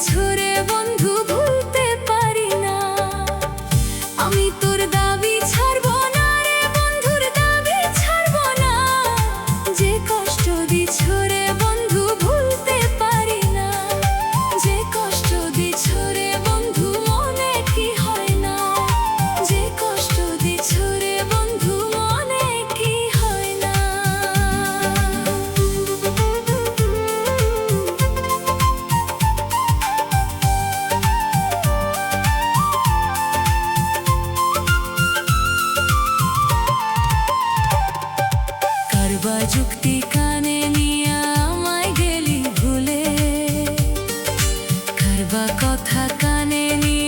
ছোড়ে বন্ধু ভুলতে পারি না। আমি তোর দাবি ছাড়বো না রে বন্ধুর দাবি ছাড়বো না। যে কষ্ট দিছ রে বন্ধু ভুলতে পারি না। যে কষ্ট দিছ রে বন্ধু মনে কি হয় না। যে কষ্ট দিছ রে বন্ধু মনে কি হয় না। কারবা যুক্তি কানে নিয়ে আমায় গেলি ভুলে। কারবা কথা কানে নিয়ে